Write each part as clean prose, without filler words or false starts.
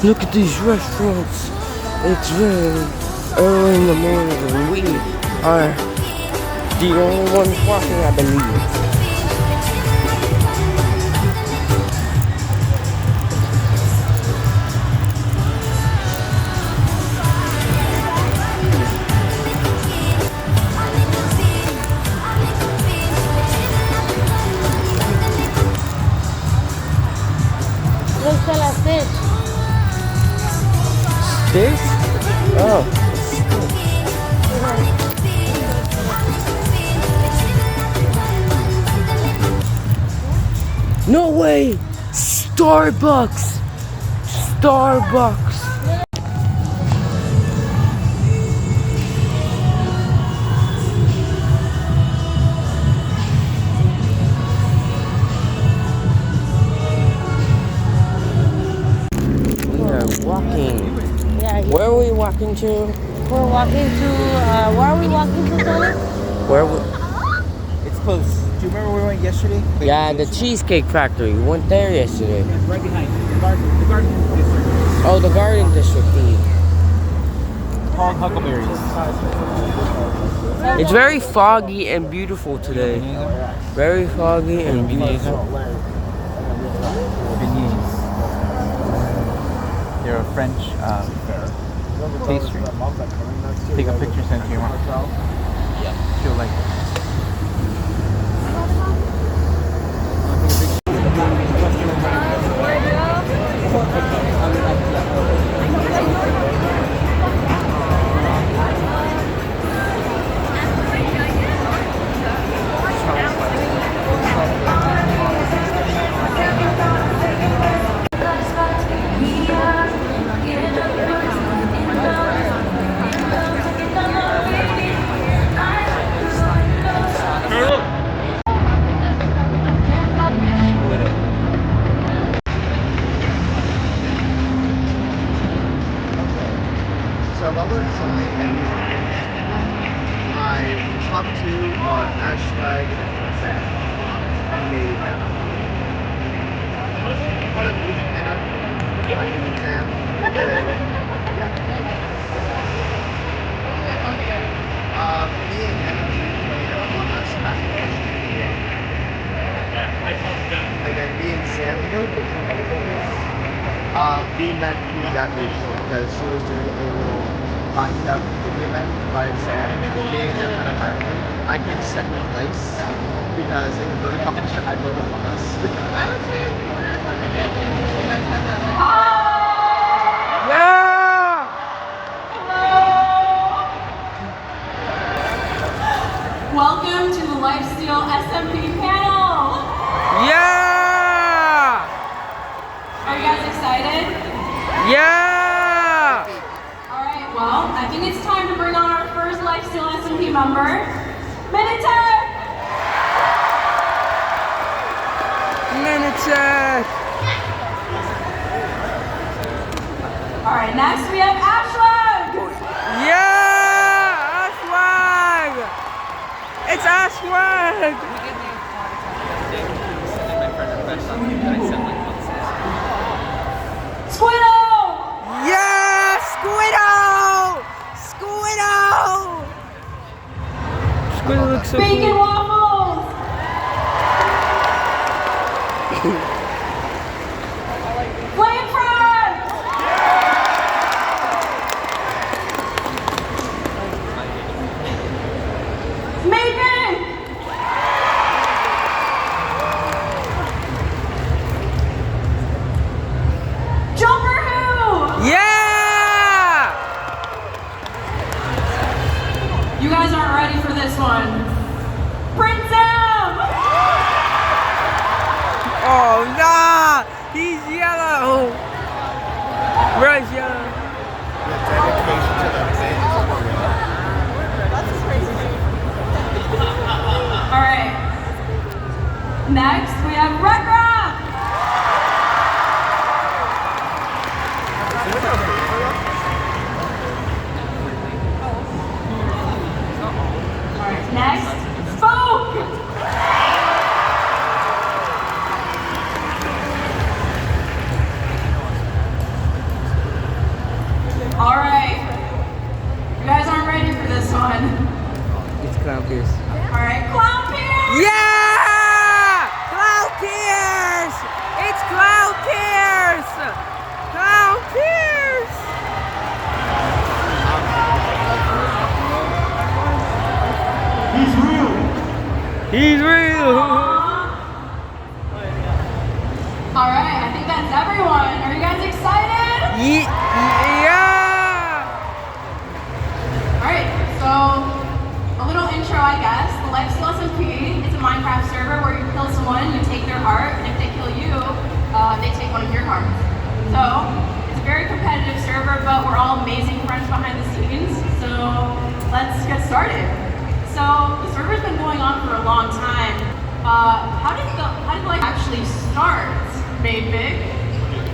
Look at these restaurants. It's very early in the morning and we are the only ones walking, I believe. Look at la Stitch. Stitch? Oh. No way! Starbucks! Starbucks! We are walking. Yeah. Where are we walking to? We're walking to, where are we walking to, Tony? Where we... It's close. Do you remember where we went yesterday? Yeah, the Cheesecake Factory. We went there yesterday. Right behind the garden district. Oh, the Garden District. Called Huckleberries. It's very foggy and beautiful today. Very foggy and beautiful. Beignets. They're a French pastry. Take a picture, send it to your mom. She'll like it. So while we're inside, I talked to hashtag Sam. And made Hannah. I knew Sam. And then, yeah. Me and Hannah played Among Us back in and then me and Sam, we met through that video because she was doing a little meetup event by Sam. Me and him had a time. I came second place because in the voting competition I voted Among Us. Welcome to the Lifesteal SMP panel! Yeah! Are you guys excited? Yeah! Alright, well, I think it's time to bring on our first Lifesteal SMP member, Minitech! Minitech! Alright, next we have Ashwag! Yeah! Ashwag! It's Ashwag! Squiddo! Yeah! Squiddo! Squiddo! Squiddo looks so Bacon cool. waffles! Flame fries! Macon! Jumper Who! Yeah! You guys aren't ready for this one. Prince Sam! Oh, nah! He's yellow! Where's yellow? Alright. Next, we have Red Rock! Alright, next, Folk! He's real. Alright, I think that's everyone. Are you guys excited? Yeah. Alright, so a little intro, I guess. The Lifesteal SMP, it's a Minecraft server where you kill someone, you take their heart, and if they kill you, they take one of your hearts. So, it's a very competitive server, but we're all amazing friends behind the scenes, so let's get started. So, the server's been going on for a long time. How did like actually start? Made big?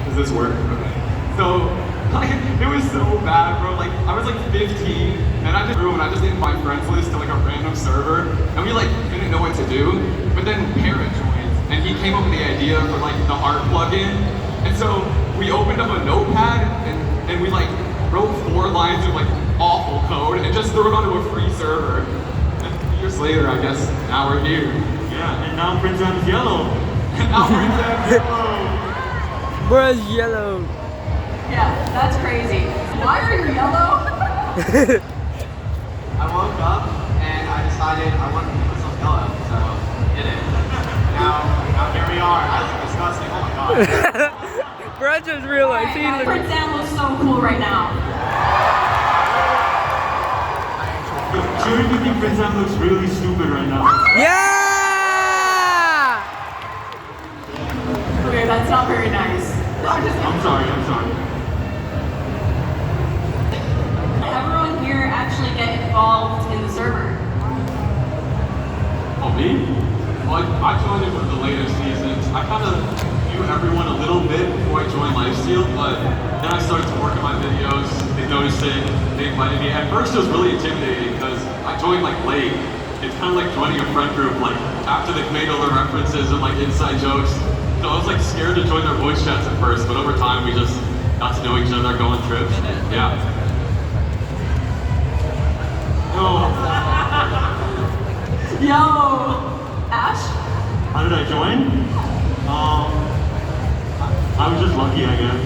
Does this work? Okay. So, like, it was so bad, bro. Like, I was like 15, and I just named my friends list to like a random server, and we like didn't know what to do. But then Parrot joined, and he came up with the idea for like the heart plugin. And so we opened up a notepad, and we like wrote 4 lines of like awful code, and just threw it onto a free server. And years later, I guess now we're here. Yeah, and now Prince Am's yellow. And now Prince Am's yellow. Bruh's yellow. Yeah, that's crazy. Why are you yellow? I woke up and I decided I wanted to put some yellow, so did it. Now here we are. I look disgusting. Oh my god. Bruh just realized he Alright, looked. Prince Sam looks so cool right now. Sure, you think Prince Am looks really stupid right now? Yeah. Okay, that's not very nice. I'm sorry. Everyone here actually get involved in the server. Oh, me? Well, I joined it for the later seasons. I kind of knew everyone a little bit before I joined Lifesteal, but then I started to work on my videos. They noticed it. They invited me. At first, it was really intimidating because I joined like late. It's kind of like joining a friend group, like after they've made all the references and like inside jokes. So I was like scared to join their voice chats at first, but over time we just got to know each other, go on trips. Yeah. Yo! Ash? How did I join? I was just lucky, I guess.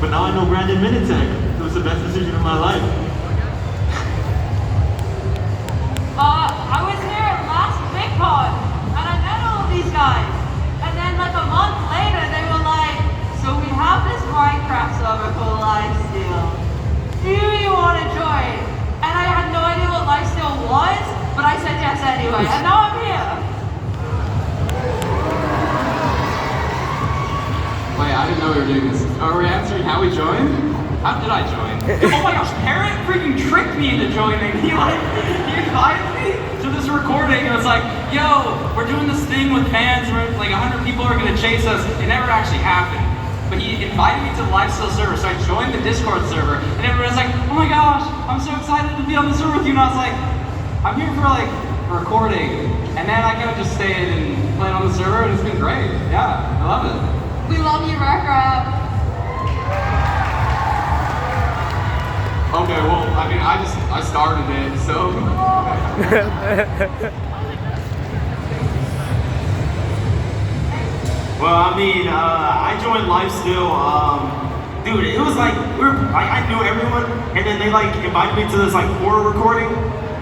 But now I know Brandon Minitek. It was the best decision of my life. I was here last vidcon, and I met all of these guys. And then like a month later, they were like, so we have this Minecraft server called Lifesteal. Do you want to join? And I had no idea what Lifesteal was, but I said yes anyway, and now I'm here. Wait, I didn't know we were doing this. Are we answering how we joined? How did I join? Oh my gosh, Parrot freaking tricked me into joining. He invited me to this recording and was like, yo, we're doing this thing with fans where like 100 people are gonna chase us. It never actually happened. But he invited me to the Lifesteal server, so I joined the Discord server, and everyone was like, oh my gosh, I'm so excited to be on the server with you. And I was like, I'm here for like recording. And then I kind of just stayed and played on the server, and it's been great. Yeah, I love it. We love you, Rap. Okay, well, I mean, I started it, so. Well, I mean, I joined Lifesteal. Dude, it was like I knew everyone, and then they like invited me to this like horror recording,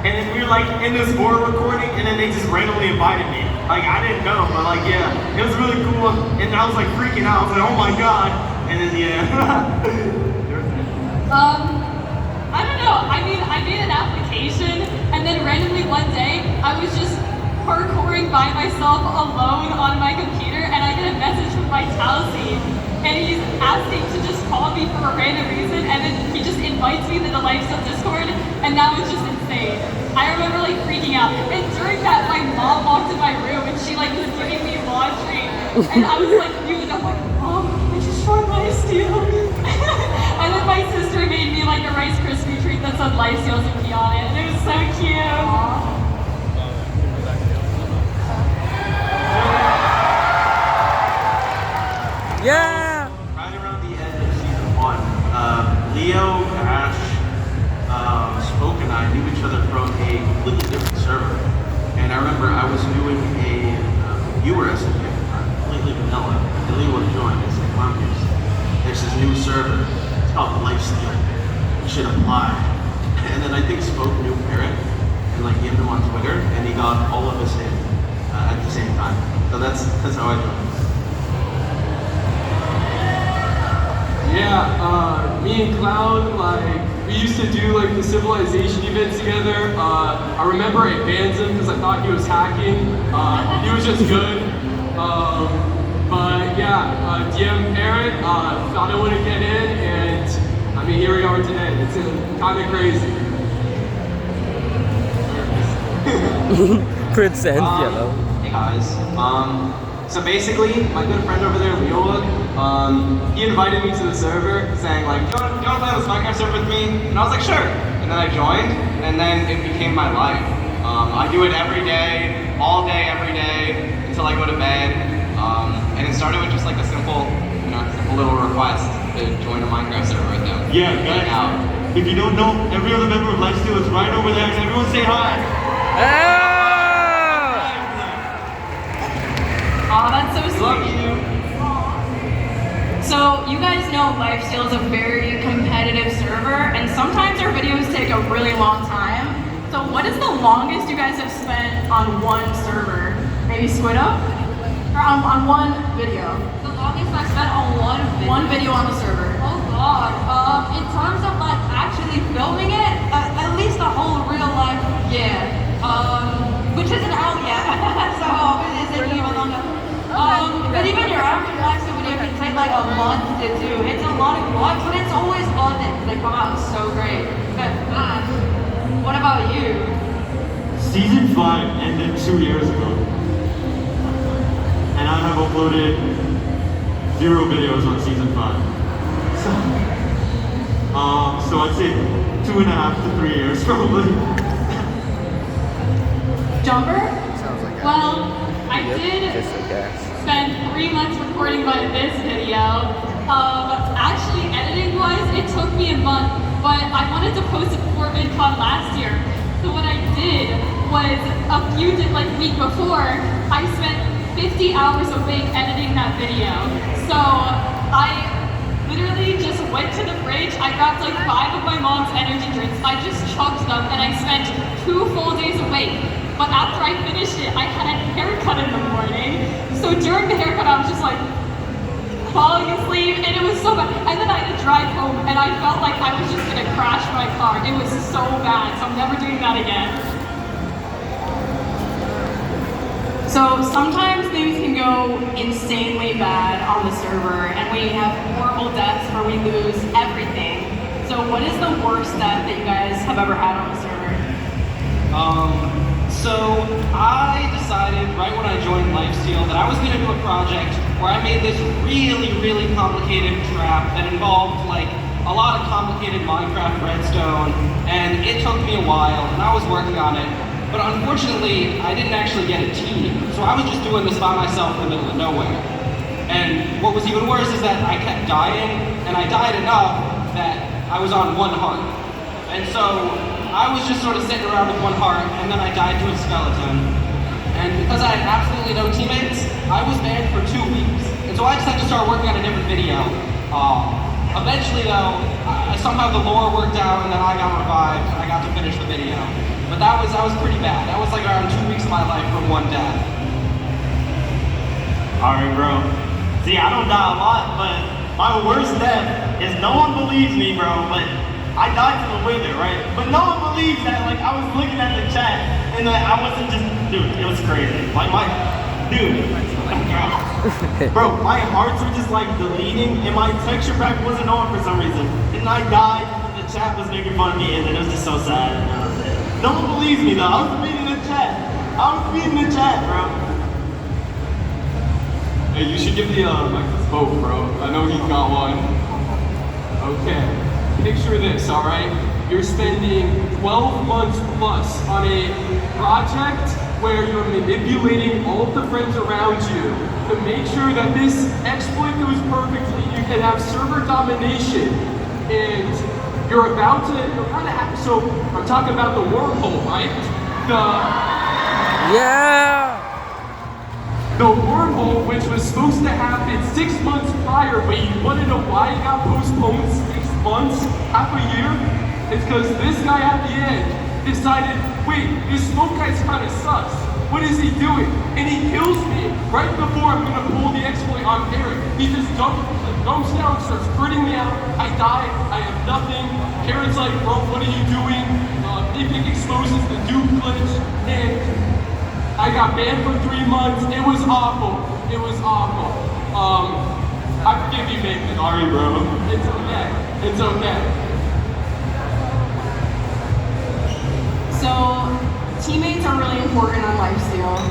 and then we were like in this horror recording, and then they just randomly invited me. Like I didn't know, but like yeah, it was really cool, and I was like freaking out. I was like, oh my god, and then yeah. I don't know. I mean, I made an application, and then randomly one day, I was just parkouring by myself alone on my computer, and I get a message from my Talsy, and he's asking to just call me for a random reason, and then he just invites me to the Lifesteal Discord, and that was just insane. I remember like freaking out, and during that, my mom walked in my room, and she like was giving me laundry, and I was like, dude, I'm like, Mom, I just joined Lifesteal. And then my sister made me like a Rice Krispie treat that said Lifesteal SMP on it, and it was so cute. Yeah. Right around the end of season 1, Leo, Ash, Spoke, and I knew each other from a completely different server. And I remember I was doing a viewer SMP, completely vanilla, and Leo would join and say, Marcus, there's this new server. It's called Lifesteal. You should apply. And then I think Spoke knew Parrot. and like DM'd him on Twitter, and he got all of us in at the same time. So that's how I joined. Yeah, me and Cloud, like, we used to do like the Civilization events together. I remember I banned him because I thought he was hacking. He was just good. But yeah, DM Aaron, thought I wouldn't get in, and I mean, here we are today. It's kind of crazy. Prince and Yellow. Hey guys. So basically, my good friend over there, Leola, he invited me to the server, saying like, do you want to play on this Minecraft server with me? And I was like, sure. And then I joined, and then it became my life. I do it every day, all day, every day, until I go to bed. And it started with just like a simple little request to join a Minecraft server with them. Yeah, guys. If you don't know, every other member of Lifesteal is right over there, and everyone say hi. Aw, that's so sweet. Love you. So you guys know Lifesteal is a very competitive server, and sometimes our videos take a really long time. So what is the longest you guys have spent on one server? Maybe Squiddo? Or on one video? The longest I spent on One video on the server. Oh god. In terms of like actually filming it, at least the whole real life, yeah. Which isn't out yet, so it's taking even longer. But even your average lifestyle video can take like a month to do. It's a lot of vlogs, but it's always fun and they come out so great. But what about you? Season 5 ended 2 years ago. And I have uploaded 0 videos on season 5. So I'd say 2.5 to 3 years probably. Jumper? Sounds like Well, I did Just a guess. spend 3 months recording this video. Actually, editing-wise, it took me a month, but I wanted to post it before vidcon last year. So what I did was week before, I spent 50 hours a week editing that video. So I literally just went to the fridge, I grabbed like 5 of my mom's energy drinks, I just chugged them, and I spent 2 full days awake. But after I finished it, I had a haircut in the morning. So during the haircut, I was just like falling asleep, and it was so bad. And then I had to drive home, and I felt like I was just gonna crash my car. It was so bad, so I'm never doing that again. So sometimes things can go insanely bad on the server, and we have horrible deaths where we lose everything. So what is the worst death that you guys have ever had on the server? So I decided right when I joined Lifesteal that I was going to do a project where I made this really, really complicated trap that involved like a lot of complicated Minecraft redstone, and it took me a while, and I was working on it. But unfortunately, I didn't actually get a team, so I was just doing this by myself in the middle of nowhere. And what was even worse is that I kept dying, and I died enough that I was on 1 heart. And so I was just sort of sitting around with 1 heart, and then I died to a skeleton. And because I had absolutely no teammates, I was banned for 2 weeks. And so I just had to start working on a different video. Eventually though, somehow the lore worked out, and then I got revived, and I got to finish the video. But that was pretty bad. That was like around 2 weeks of my life from 1 death. Alright, bro. See, I don't die a lot, but my worst death is no one believes me, bro, but I died to the wither, right? But no one believes that, like, I was looking at the chat, and like, I wasn't just, dude, it was crazy. Like, bro, my hearts were just like deleting, and my texture pack wasn't on for some reason. And I died, and the chat was making fun of me, and then it was just so sad. No one believes me, though. I was beating the chat. Bro. Hey, you should give the like this vote, bro. I know he's got one. Okay. Picture this, alright? You're spending 12 months plus on a project where you're manipulating all of the friends around you to make sure that this exploit goes perfectly. You can have server domination, and you're about to have, so I'm talking about the wormhole, right? The wormhole, which was supposed to happen 6 months prior, but you want to know why it got postponed 6 months, half a year? It's because this guy at the end decided, wait, this smoke guy's kind of sus. What is he doing? And he kills me right before I'm gonna pull the exploit on Parrot. He just dumps down, starts sprinting me out. I die, I have nothing. Parrot's like, bro, what are you doing? Epic exposes the Duke glitch, and I got banned for 3 months. It was awful. It was awful. I forgive you, Nathan. Sorry, bro. It's okay. It's okay. So, teammates are really important on Lifesteal.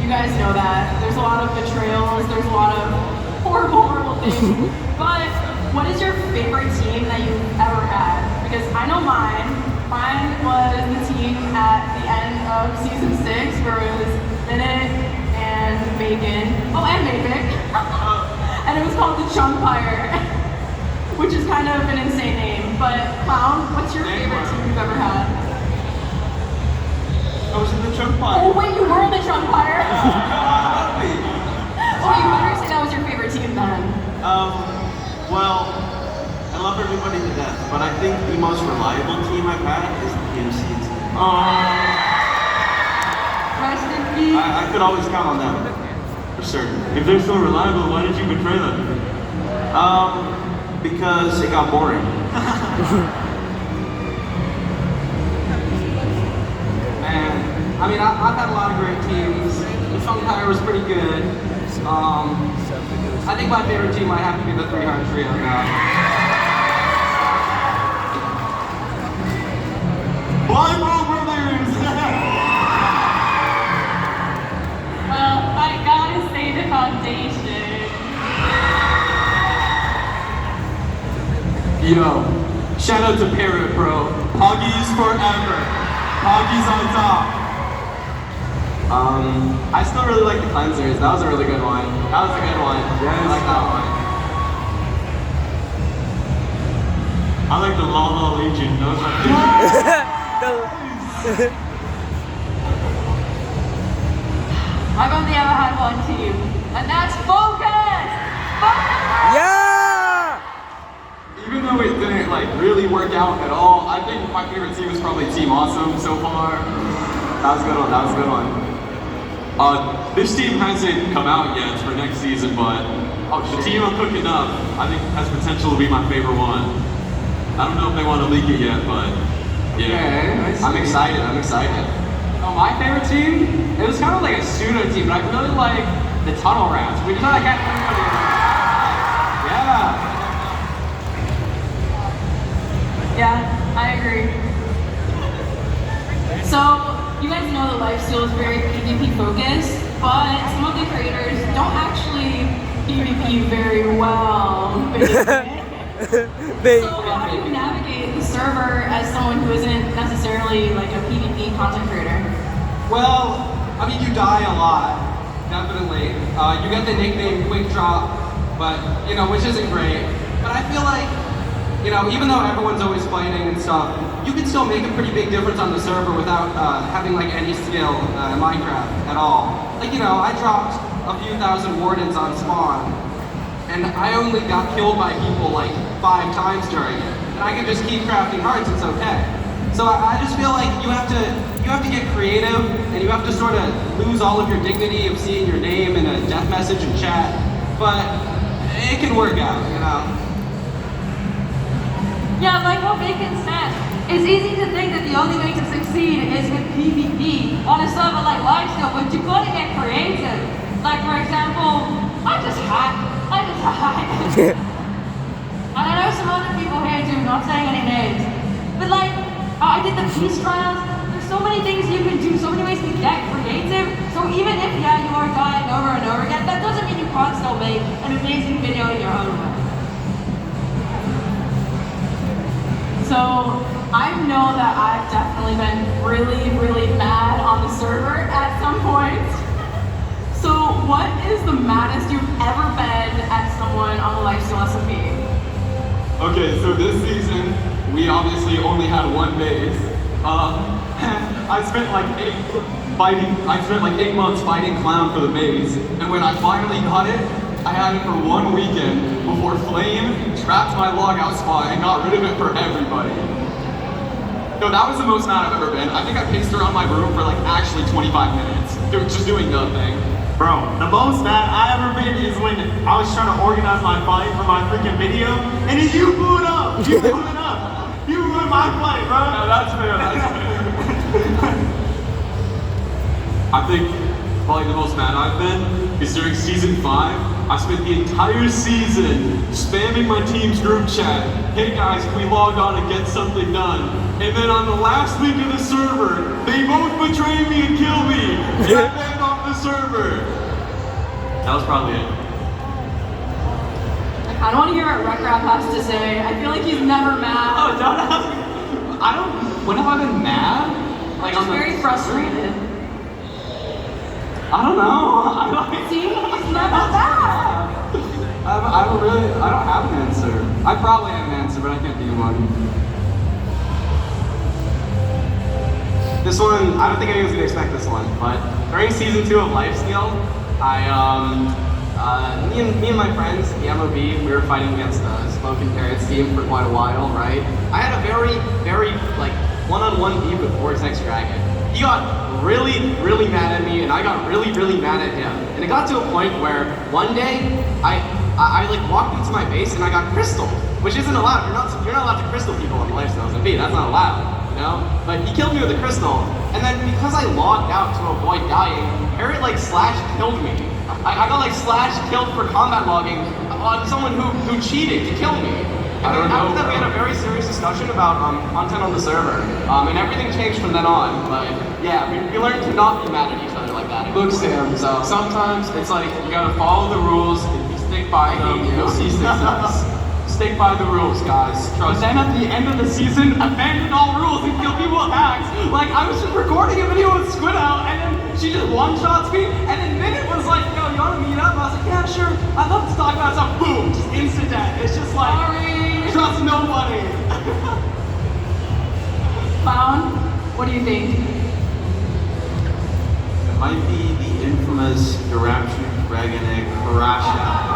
You guys know that. There's a lot of betrayals, there's a lot of horrible, horrible things. But what is your favorite team that you've ever had? Because I know mine. Mine was the team at the end of season 6 where it was Minute and Bacon. Oh, and Mavic. And it was called the Chunkfire, which is kind of an insane name. But Clown, what's your favorite team you've ever had? I was in the Chunkfire. Oh wait, you were in the Chunkfire? Oh, you better say that was your favorite team then. Well, I love everybody to death, but I think the most reliable team I've had is the PMC team. Rest in peace. I could always count on them, for certain. If they're so reliable, why did you betray them? Because it got boring. Man, I mean, I've had a lot of great teams. The Chunkfire was pretty good. I think my favorite team might have to be the 300 Trio now. Bye, brothers! Well, I gotta say the foundation. Yo, shout out to Parrot, bro. Hoggies forever. Hoggies on top. I still really like the cleansers. That was a really good one. That was a good one. Yes. I like that one. I like the Lala Legion. Those are I've only ever had one team, and that's Focus! Focus! Yeah! Even though it didn't like really work out at all, I think my favorite team is probably Team Awesome so far. That was a good one. That was a good one. This team hasn't come out yet for next season, but the team I'm cooking up, I think has potential to be my favorite one. I don't know if they want to leak it yet, but yeah, Okay, I'm excited. I'm excited. Oh, my favorite team? It was kind of like a pseudo team, but I really like the Tunnel Rats. We just like had everybody. Yeah. Yeah, I agree. So, you guys know that Lifesteal is very PvP focused, but some of the creators don't actually PvP very well. So how do you navigate the server as someone who isn't necessarily like a PvP content creator? Well, I mean, you die a lot, definitely. You get the nickname Quick Drop, but, you know, which isn't great. But I feel like, you know, even though everyone's always fighting and stuff, you can still make a pretty big difference on the server without having like any skill in Minecraft at all. Like, you know, I dropped a few thousand wardens on spawn, and I only got killed by people like 5 times during it. And I can just keep crafting hearts, it's okay. So I just feel like you have to get creative, and you have to sort of lose all of your dignity of seeing your name in a death message in chat, but it can work out, you know? Yeah, like what Bacon said, it's easy to think that the only way to succeed is with PvP on a server like Lifesteal, but you gotta get creative. Like for example, I just hack. And I know some other people here too, not saying any names. But like, I did the peace trials. There's so many things you can do, so many ways to get creative. So even if, yeah, you are dying over and over again, that doesn't mean you can't still make an amazing video in your own way. So I know that I've definitely been really, really mad on the server at some point. So what is the maddest you've ever been at someone on the Lifesteal SMP? Okay, so this season, we obviously only had one base. I spent like 8 months fighting Clown for the base, and when I finally got it, I had it for 1 weekend before Flame trapped my logout spot and got rid of it for everybody. No, that was the most mad I've ever been. I think I paced around my room for like actually 25 minutes. Just doing nothing. Bro, the most mad I ever been is when I was trying to organize my fight for my freaking video, and then you blew it up. You blew it up. You ruined my fight, bro. No, that's fair. That's fair. I think probably the most mad I've been is during season 5. I spent the entire season spamming my team's group chat. Hey guys, can we log on and get something done? And then on the last week of the server, they both betray me and kill me. And I banned off the server. That was probably it. I kind of want to hear what Rekrap has to say. I feel like he's never mad. Oh, don't ask me. I don't. When have I been mad? Like Just on the very frustrated. I don't know. See, he's never mad. I don't have an answer. I probably have an answer, but I can't think of one. This one, I don't think anyone's gonna expect this one, but during season 2 of Lifesteal, me and my friends, the MOB, we were fighting against the Smoke and Carrots team for quite a while, right? I had a very, like, one-on-one beef with Vortex Dragon. He got really mad at me, and I got really mad at him. And it got to a point where one day, I like walked into my base and I got crystal, which isn't allowed. You're not allowed to crystal people in the Lifestyles MB. That's not allowed, you know? But he killed me with a crystal, and then because I logged out to avoid dying, Parrot like slash killed me. I got like slash killed for combat logging on someone who cheated to kill me. And then after that, we had a very serious discussion about content on the server, and everything changed from then on. But yeah, we learned to not be mad at each other like that. Look, Sam, so sometimes it's like you gotta follow the rules. If you stick by them, you'll see success. Stick by the rules, guys. But then at the end of the season, abandoned all rules and kill people with hacks. Like, I was just recording a video with Squid Out, and then she just one-shots me, and then Minute was like, yo, you wanna meet up? I was like, yeah, sure. I'd love to talk about stuff. Boom, just instant death. It's just like, trust nobody. Clown, what do you think? It might be the infamous Eruption Dragon Egg Parasha.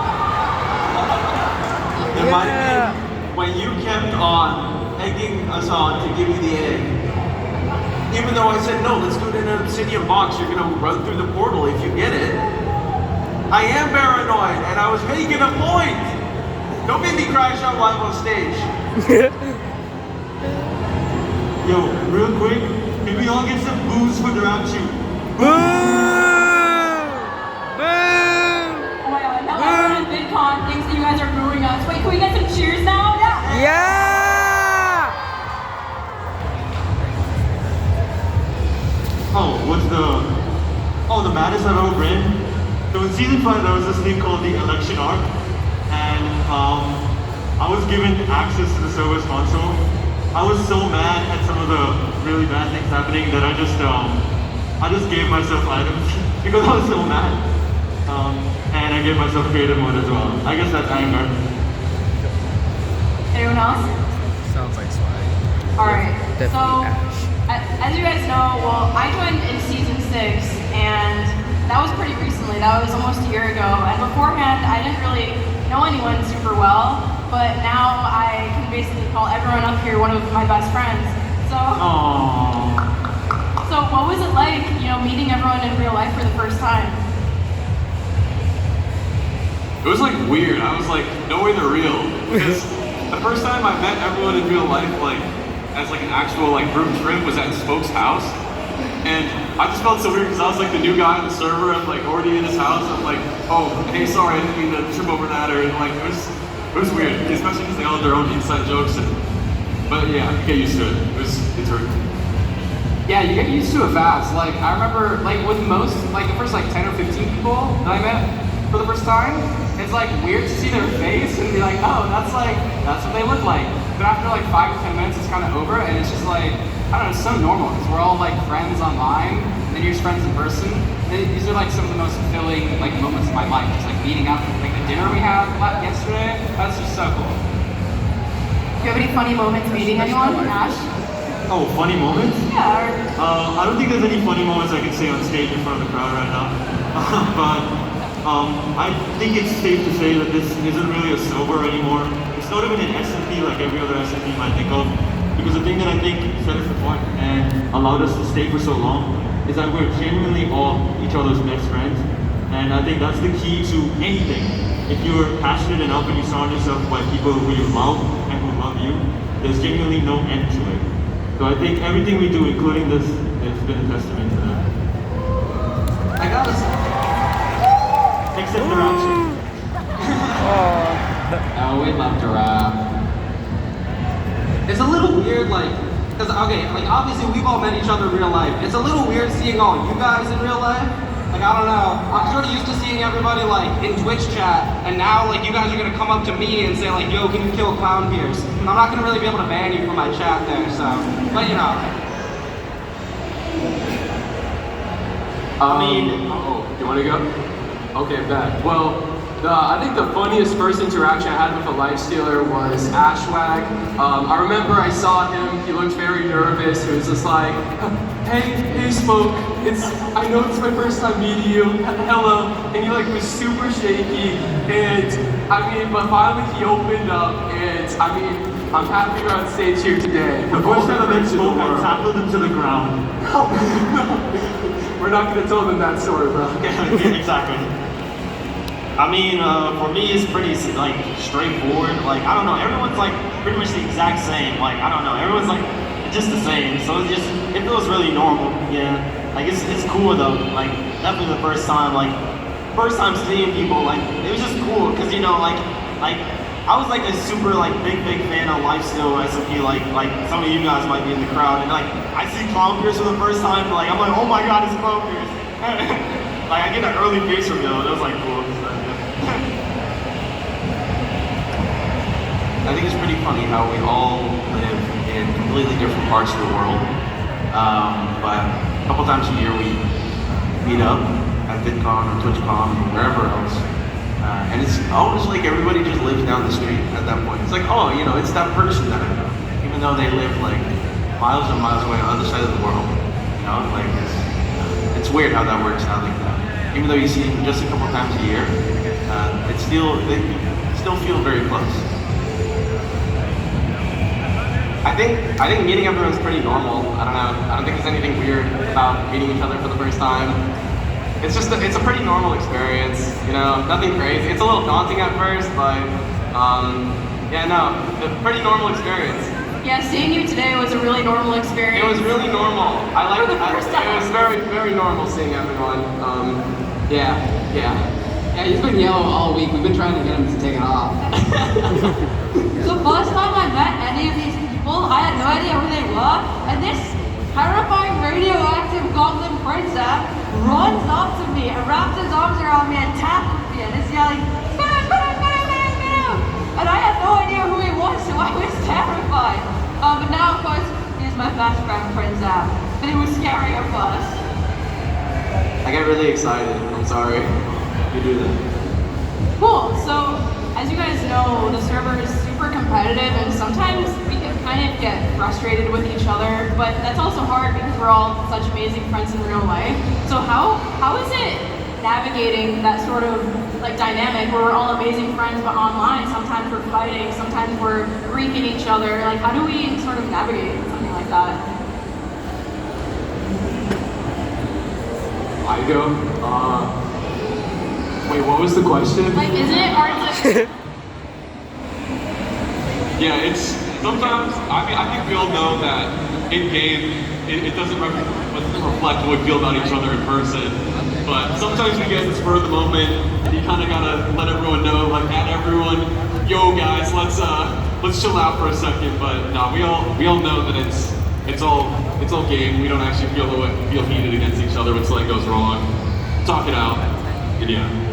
It might be when you kept on egging us on to give me the egg. Even though I said, no, let's do it in an obsidian box, you're gonna run through the portal if you get it. I am paranoid, and I was making a point. Don't make me crash out live on stage. Yo, real quick, can we all get some booze for the Rapture? Oh my god, now everyone in vidcon thinks that you guys are booing us. Wait, can we get some cheers now? Yeah! Yeah! Oh, the maddest I've ever been? So in season 5 there was this thing called the election arc, and I was given access to the server's console. I was so mad at some of the really bad things happening that I just gave myself items because I was so mad. And I gave myself creative mode as well. I guess that's anger. Anyone else? Sounds like swag. Alright, so, Definitely Ash. as you guys know, well, I joined in season 6, and that was pretty recently. That was almost a year ago. And beforehand, I didn't really know anyone super well, but now I can basically call everyone up here one of my best friends. So, so what was it like, meeting everyone in real life for the first time? It was like weird. I was like, no way they're real. Because the first time I met everyone in real life, like as like an actual like group trip, was at Spoke's house. And I just felt so weird because I was like the new guy on the server. I'm like already in his house. I'm like, oh, hey, sorry, I didn't mean to trip over that. Or like it was weird, especially because they all had their own inside jokes. But yeah, you get used to it. It's weird. Yeah, you get used to it fast. Like, I remember, like, with most, like, the first, like, 10 or 15 people that I met for the first time, it's, like, weird to see their face and be like, oh, that's what they look like. But after, like, 5 to 10 minutes, it's kind of over, and it's just, like, I don't know, it's so normal, because we're all, like, friends online, and then you're just friends in person. These are, like, some of the most fulfilling, like, moments of my life. Just, like, meeting up, like, the dinner we had yesterday, that's just so cool. Do you have any funny moments meeting anyone, Ash? Oh, funny moments? Yeah. I don't think there's any funny moments I can say on stage in front of the crowd right now. But I think it's safe to say that this isn't really a sober anymore. It's not even an SMP like every other SMP you might think of. Because the thing that I think set us apart and allowed us to stay for so long is that we're genuinely all each other's best friends. And I think that's the key to anything. If you're passionate enough and you surround yourself by people who you love and who love you, there's genuinely no end to it. So I think everything we do, including this, has been a testament to that. I gotta say. Except for action. Oh, we love to rap. It's a little weird, like, because, okay, like, obviously we've all met each other in real life. It's a little weird seeing all you guys in real life. Like, I don't know. I'm sort of used to seeing everybody, like, in Twitch chat, and now, like, you guys are gonna come up to me and say, like, yo, can you kill Clown Pierce? And I'm not gonna really be able to ban you from my chat there, so, but, you know. I mean, oh, you want to go? Okay, bet. Well, I think the funniest first interaction I had with a Lifestealer was Ashwag. I remember I saw him, he looked very nervous. He was just like, hey Smoke, I know it's my first time meeting you, hello. And he like was super shaky, and I mean, but finally he opened up, and I mean, I'm happy you're on stage here today. The first time I met Smoke, I tackled him to the ground. No, we're not gonna tell them that story, bro. Exactly. I mean, for me, it's pretty like straightforward. Like, I don't know, everyone's like pretty much the exact same. Like, I don't know, everyone's like just the same. So it feels really normal. Yeah, like it's cool though. Like, definitely the first time seeing people, like it was just cool because you know, like I was like a super like big fan of Lifesteal SMP. Like some of you guys might be in the crowd, and like I see Clown Pierce for the first time. Like I'm like, oh my god, it's Clown Pierce. Like I get an early face reveal. That was like cool. I think it's pretty funny how we all live in completely different parts of the world. But a couple times a year we meet up at vidcon or twitchcon or wherever else. And it's almost like everybody just lives down the street at that point. It's like, oh, you know, it's that person that I know. Even though they live like miles and miles away on the other side of the world. You know, like it's weird how that works out like that. Even though you see them just a couple times a year, they still feel very close. I think meeting everyone's pretty normal. I don't know. I don't think there's anything weird about meeting each other for the first time. It's just it's a pretty normal experience. You know, nothing crazy. It's a little daunting at first, but yeah, no, a pretty normal experience. Yeah, seeing you today was a really normal experience. It was really normal. I liked For the first time. It was very normal seeing everyone. Yeah. Yeah, he's been yellow all week. We've been trying to get him to take it off. So first time I met any of these people, I had no idea who they were, and this terrifying radioactive goblin princess runs up to me and wraps his arms around me and tackles me and is yelling, "Spinner!" And I had no idea who he was, so I was terrified. But now, of course, he's my best friend, Prince Zap. But it was scary at first. I get really excited. I'm sorry. You do that. Cool, so as you guys know, the server is super competitive and sometimes we can kind of get frustrated with each other, but that's also hard because we're all such amazing friends in real life. So how is it navigating that sort of like dynamic where we're all amazing friends but online sometimes we're fighting, sometimes we're griefing each other? Like how do we sort of navigate something like that? I go. Wait, what was the question? Like, isn't it hard to... Yeah, it's sometimes. I mean, I think we all know that in game it doesn't reflect what we feel about each other in person. But sometimes we get the spur of the moment, and you kind of gotta let everyone know, like, at everyone, yo guys, let's chill out for a second. But no, we all know that it's all game. We don't actually feel heated against each other when something goes wrong. Talk it out.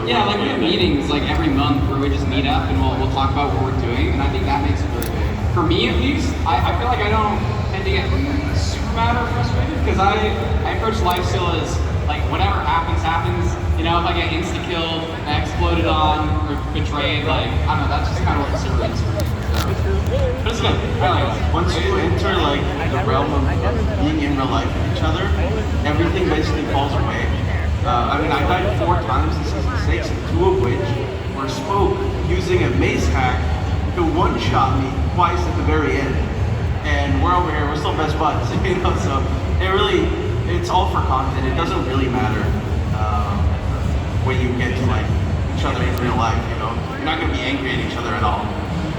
Yeah, like we have meetings like every month where we just meet up and we'll talk about what we're doing, and I think that makes it really big. For me at least, I feel like I don't tend to get super mad or frustrated because I approach Lifesteal as like whatever happens. You know, if I get insta-killed, exploded on, or betrayed, like, I don't know, that's just kind of what the server is for me. So, but it's good. I like it. Once you enter like the realm of being in real life with each other, everything basically falls away. I mean, I died 4 times in Season 6, and 2 of which were Smoke using a mace hack to one-shot me twice at the very end. and we're over here, we're still best buds, you know, so it's all for content. It doesn't really matter when you get to like each other in real life, you know. You're not gonna be angry at each other at all.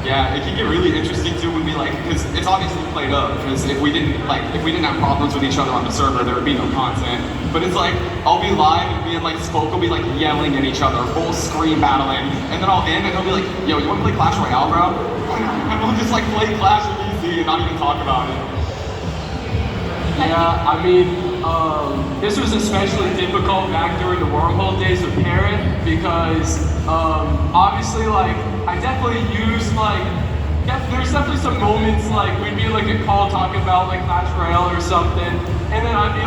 Yeah, it can get really interesting too when we like, because it's obviously played up, because if we didn't have problems with each other on the server, there would be no content. But it's like, I'll be live and me and like Spoke will be like yelling at each other, full screen battling, and then I'll end and he'll be like, yo, you wanna play Clash Royale, bro? And we'll just like play Clash with easy and not even talk about it. Yeah, I mean, this was especially difficult back during the wormhole days with Parrot because obviously, like, I definitely used like, there's definitely some moments like we'd be in like a call talking about like Clash Royale or something, and then I'd be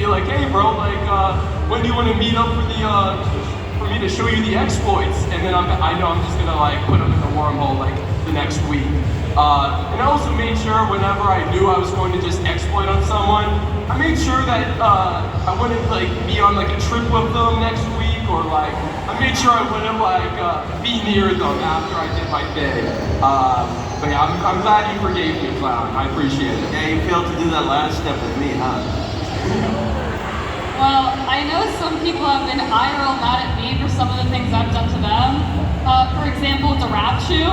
like, hey bro, like, when do you want to meet up for me to show you the exploits? And then I know I'm just gonna like put them in the wormhole like the next week. And I also made sure whenever I knew I was going to just exploit on someone, I made sure that I wouldn't like be on like a trip with them next week, or like I made sure I wouldn't like be near them after I did my thing. But yeah, I'm glad you forgave me, Clown. I appreciate it. Yeah, you failed to do that last step with me, huh? Well, I know some people have been IRL mad at me for some of the things I've done to them. For example, the rap shoe.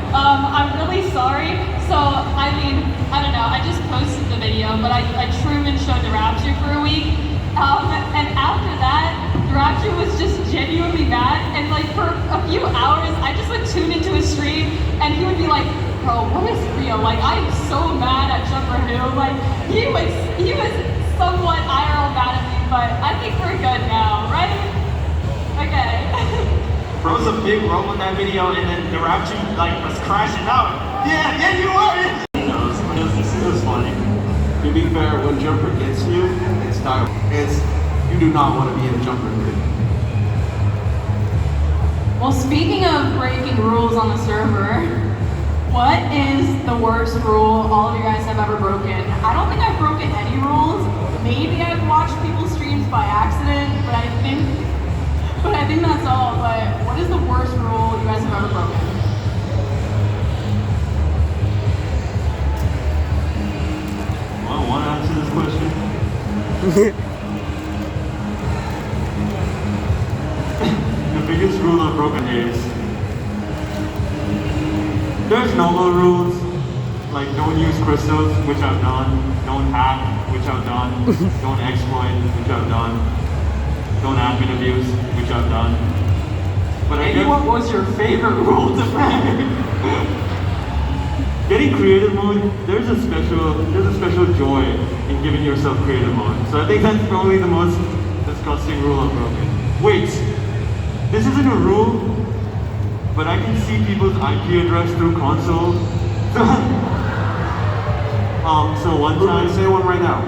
I'm really sorry. So, I mean, I don't know, I just posted the video, but I Truman showed the rap shoe for a week. And after that, the rap shoe was just genuinely mad. And like for a few hours, I just would tune into his stream and he would be like, bro, what is real? Like, I'm so mad at Jumper Who. Like, he was somewhat IRL mad at me, but I think we're good now, right? Okay. Bro's a big role in that video, and then the rap tune like was crashing out. Yeah, you are it. This is funny. To be fair, when Jumper gets you, it's time. You do not want to be in Jumper mood. Well, speaking of breaking rules on the server, what is the worst rule all of you guys have ever broken? I don't think I've broken any rules. Maybe I've watched people's streams by accident, but I think that's all. But what is the worst rule you guys have ever broken? Well, I want to answer this question. The biggest rule I've broken is there's normal rules, like don't use crystals, which I've done, don't hack, which I've done, don't exploit, which I've done, don't admin abuse, which I've done. But I guess What was your favorite rule to break? getting creative mode, there's a special joy in giving yourself creative mode. So I think that's probably the most disgusting rule I've broken. Wait, this isn't a rule, but I can see people's IP address through console. So one time, Say one right now.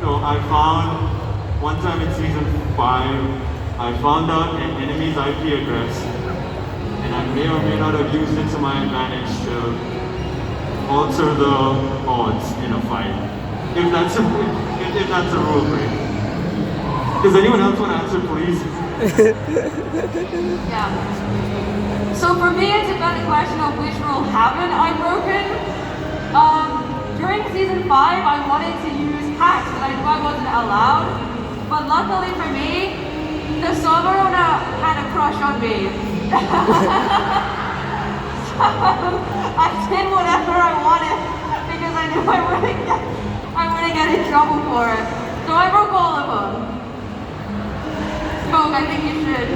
so I found one time in season 5, I found out an enemy's IP address, and I may or may not have used it to my advantage to alter the odds in a fight. If that's a rule break. Does anyone else want to answer, please? Yeah. So for me, it's about the question of which rule haven't I broken. During season 5, I wanted to use hacks, but I knew I wasn't allowed. But luckily for me, the server owner had a crush on me. So I did whatever I wanted because I knew I wouldn't get in trouble for it. So I broke all of them. Spoke, I think you should.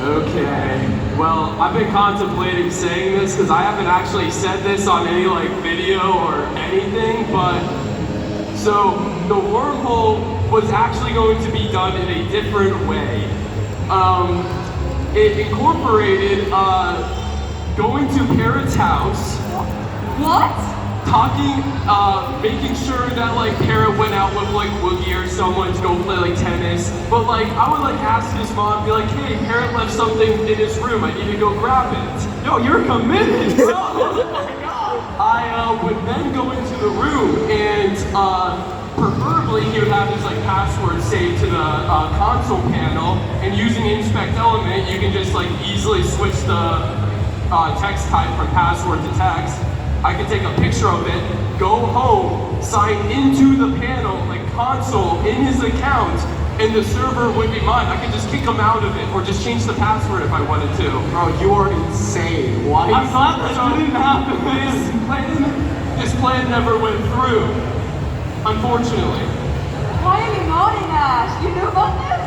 Okay. Well, I've been contemplating saying this because I haven't actually said this on any like video or anything, but so the wormhole was actually going to be done in a different way. It incorporated going to Parrot's house. What? Talking, making sure that like Parrot went out with like Woogie or someone to go play like tennis. But like I would like ask his mom, be like, hey, Parrot left something in his room, I need to go grab it. Yo, you're committed, bro. Oh my God. I would then go into the room and preferably he would have his like password saved to the console panel, and using Inspect Element, you can just like easily switch the text type from password to text. I can take a picture of it, go home, sign into the panel, like console, in his account, and the server would be mine. I could just kick him out of it, or just change the password if I wanted to. Bro, you are insane. Why? I'm glad that didn't happen. This plan never went through, unfortunately. Why are you moaning, Ash? You knew about this?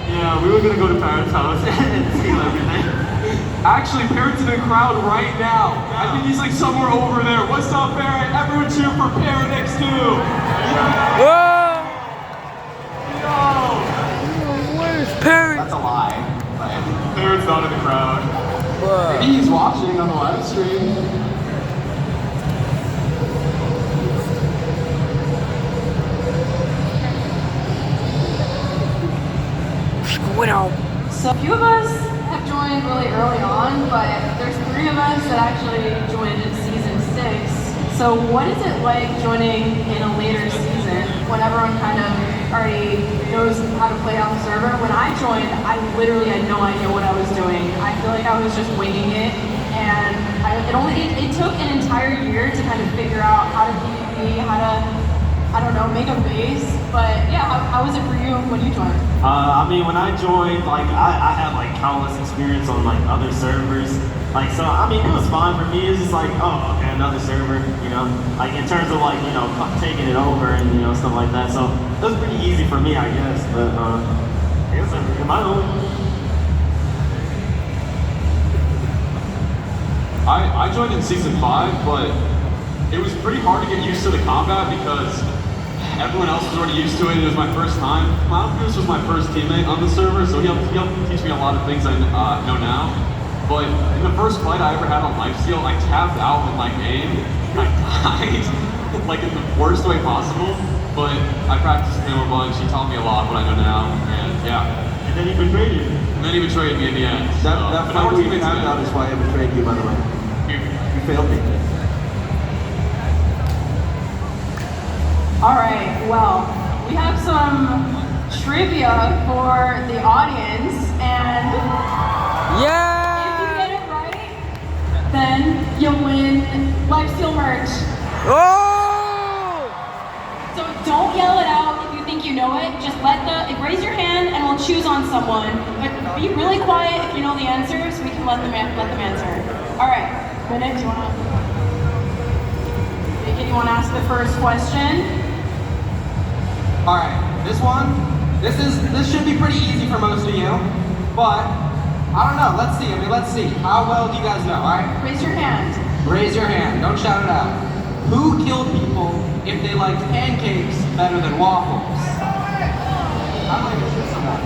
Yeah, we were gonna go to Parrot's house and steal everything. Actually, Parrot's in the crowd right now. I think he's like somewhere over there. What's up, Parrot? Everyone cheer for Parrot next to. Whoa! Yo! Where's Perry? That's a lie. Parrot's not in the crowd. Maybe he's watching on the live stream. So a few of us have joined really early on, but there's 3 of us that actually joined in season 6. So what is it like joining in a later season when everyone kind of already knows how to play on the server? When I joined, I literally had no idea what I was doing. I feel like I was just winging it, and it took an entire year to kind of figure out how to PvP, how to, I don't know, make a base. But yeah, how was it for you when you joined? I mean, when I joined, like, I had like countless experience on like other servers. Like, so I mean, it was fine for me. It's just like, oh, okay, another server, you know. Like in terms of like, you know, taking it over and you know stuff like that. So it was pretty easy for me, I guess. But it was in my own. I joined in season 5, but it was pretty hard to get used to the combat because everyone else was already used to it. It was my first time. Goose was my first teammate on the server, so he helped teach me a lot of things I know now. But in the first fight I ever had on lifesteal, I tapped out with my game. I died, like in the worst way possible. But I practiced with him a bunch. He taught me a lot of what I know now, and yeah. And then he betrayed you. And then he betrayed me in the end. That fight we tapped out is why I betrayed you, by the way. You failed me. All right, well, we have some trivia for the audience, and if you get it right, then you'll win lifesteal merch. Oh! So don't yell it out if you think you know it. Just raise your hand and we'll choose on someone. But be really quiet if you know the answer, so we can let them answer. All right, Bennett, do you want to ask the first question? All right, this should be pretty easy for most of you, but I don't know. Let's see. How well do you guys know? All right. Raise your hand. Raise your hand. Don't shout it out. Who killed people if they liked pancakes better than waffles? How do I get someone?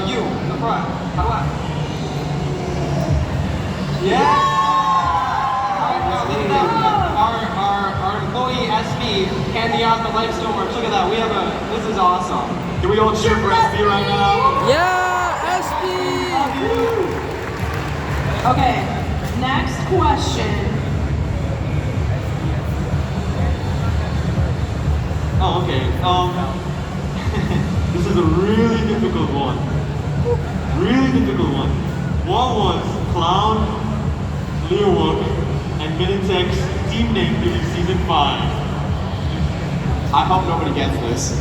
You in the front. How do I? Yeah. Look at that. Our employee SB handing out the lifesteal merch. Look at that. This is awesome. Can we all cheer for SB right now? Yeah, SB! Okay, next question. Oh, okay. This is a really difficult one. What was Clown, Leerwood, and Minitech's team name during season 5? I hope nobody gets this.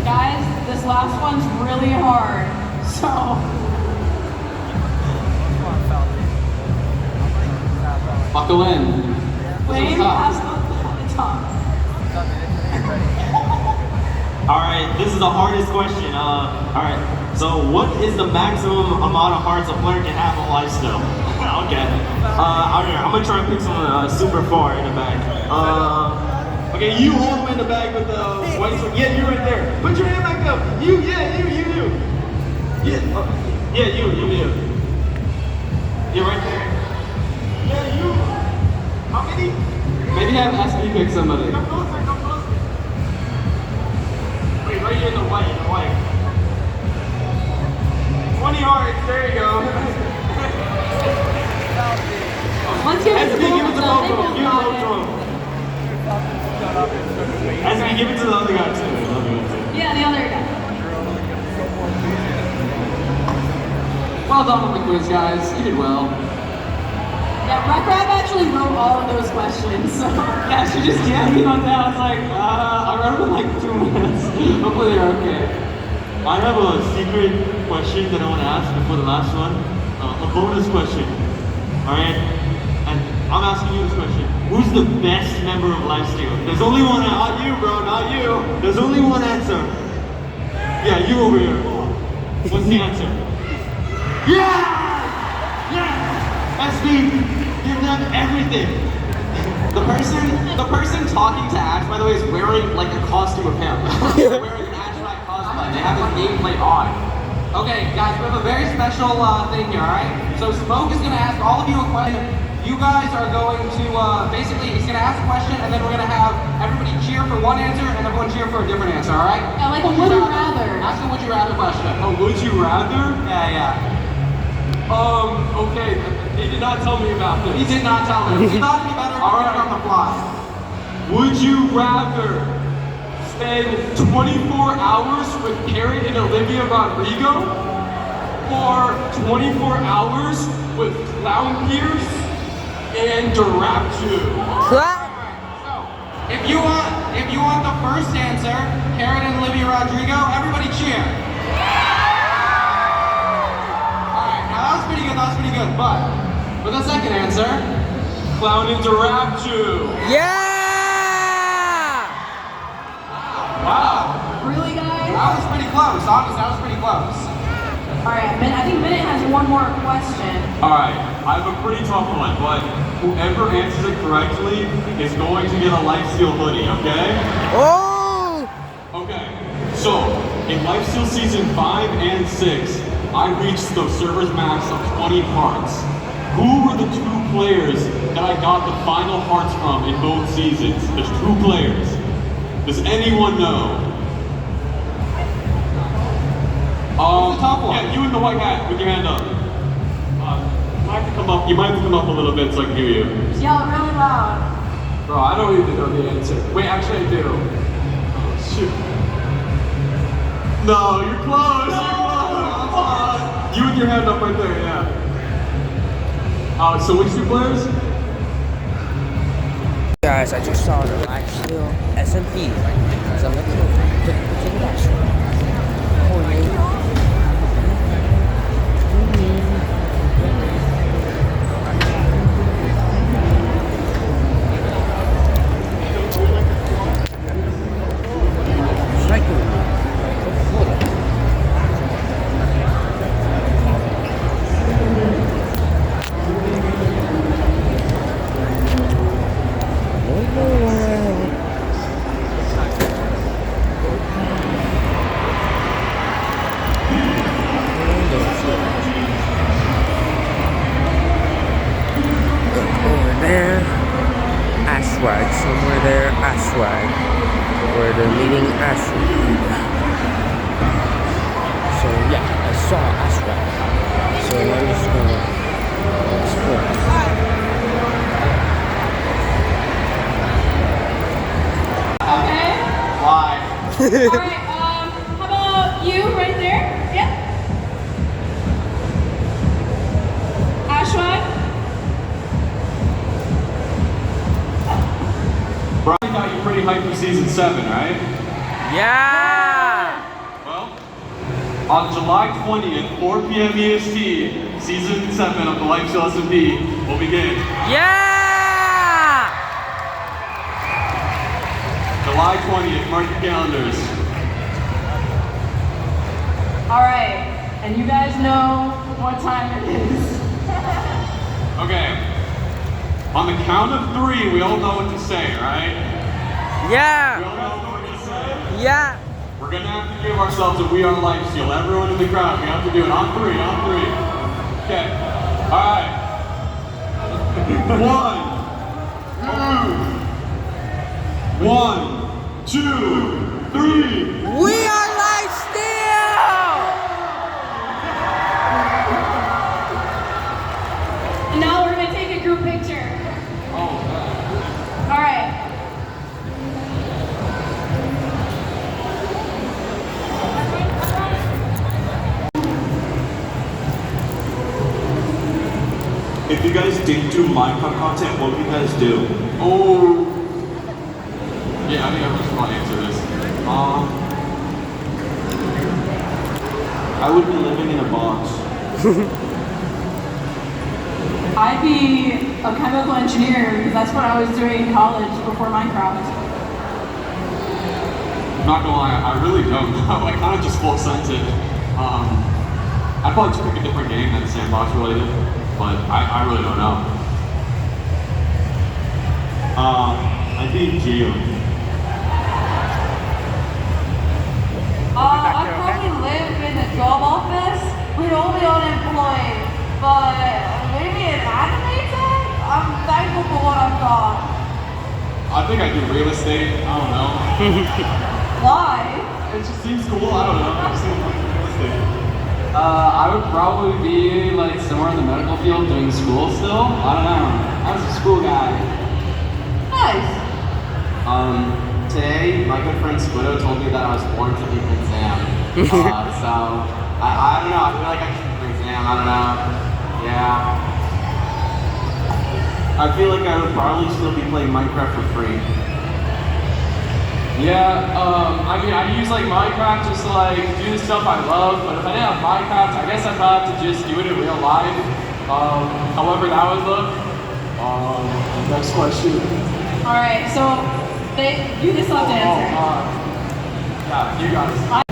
Guys, this last one's really hard, so. Buckle in. Wayne, pass the top. Alright, this is the hardest question. Alright, so what is the maximum amount of hearts a player can have on lifesteal? Okay. Alright, I'm gonna try and pick someone super far in the back. Okay, you all the way in the back with the white suit. Yeah, you're right there. Put your hand back up. You. Yeah, you. You're right there. Yeah, you. How many? Maybe have SB pick somebody. Come closer. Wait, right here in the white. 20 hearts, there you go. Once you hit the SB, give it to ball, both of them. As we give it to the other guy too. Yeah, the other guy. Well done on the quiz, guys. You did well. Yeah, Rap actually wrote all of those questions, so. Yeah, she just jammed me on that. I was like, I wrote them in like 2 minutes. Hopefully they're okay. I have a secret question that I want to ask before the last one. A bonus question. Alright? And I'm asking you this question. Who's the best member of Lifesteal? There's only one answer. Not you, bro, not you. There's only one answer. Yeah, you over here. What's the answer? Yeah! Yeah! SB, give them everything. The person talking to Ash, by the way, is wearing like a costume of him. They're wearing an Ash cosplay. They have his nameplate on. Okay, guys, we have a very special thing here, alright? So Smoke is gonna ask all of you a question. You guys are going to, basically, he's gonna ask a question, and then we're gonna have everybody cheer for one answer, and everyone cheer for a different answer, alright? Yeah, like a would you rather. Ask a would you rather question. Oh, would you rather? Yeah. Okay, he did not tell me about this. He did not tell me. He thought it'd be better All right. on the fly. Would you rather spend 24 hours with Carrot and Olivia Rodrigo, or 24 hours with Clown Pierce and Duraptu? If you want the first answer, Carrot and Olivia Rodrigo, everybody cheer. Alright, now that was pretty good, but for the second answer, Clown and Duraptu. Yeah! wow. Really, guys? That was pretty close, honestly, that was pretty close. Alright, I think Minute has one more question. Alright, I have a pretty tough one, but whoever answers it correctly is going to get a Lifesteal hoodie, okay? Oh! Okay, so in Lifesteal Season 5 and 6, I reached the server's max of 20 hearts. Who were the 2 players that I got the final hearts from in both seasons? There's 2 players. Does anyone know? Yeah, you in the white hat with your hand up. You might have to come up a little bit so I can hear you. Yell really loud. Bro, I don't even know the answer. Wait, actually I do. Oh, shoot. No, you're close. You're close. You with your hand up right there, yeah. So which 2 players? Guys, I just saw the Lifesteal SMP. So let's check it out. Aswag, somewhere there, Aswag, where they're meeting Aswag. So yeah, I saw Aswag. So I'm just gonna explore. Okay. Why? Alright, how about you right there? Yep. Ashwag? Brian got you pretty hyped for Season 7, right? Yeah! Well, on July 20th, 4 p.m. EST, Season 7 of the Lifesteal SMP will begin. Yeah! July 20th, mark your calendars. Alright, and you guys know what time it is. Okay. On the count of 3, we all know what to say, right? We Yeah! all know what to say. Yeah! We're gonna have to give ourselves a We Are Lifesteal. Everyone in the crowd, we have to do it on 3, on 3. Okay. Alright. 1, 2, 3. We are Lifesteal! And now we're gonna take a group picture. Oh, Alright. if you guys didn't do Minecraft content, what would you guys do? Oh. Yeah, I think I just want to answer this. I would be living in a box. I'd be a chemical engineer because that's what I was doing in college before Minecraft. Not gonna lie, I really don't know. I kind of just full sent it. I'd probably just pick a different game than sandbox related, but I really don't know. I'd be in jail. I probably live in a job office with only unemployed, but maybe an animator? I'm thankful for what I've got. I think I do real estate. I don't know. Why? It just seems cool. I don't know. I just think real estate. I would probably be like somewhere in the medical field doing school still. I don't know. I was a school guy. Nice. Today, my good friend Squiddo told me that I was born to be Prince Sam. So, I don't know, I feel like I should be Prince Sam, I don't know. Yeah. I feel like I would probably still be playing Minecraft for free. Yeah, I mean, I use like Minecraft just to like do the stuff I love, but if I didn't have Minecraft, I guess I'd probably have to just do it in real life. However that would look. Next question. All right, so you just have to answer. Yeah, you guys. I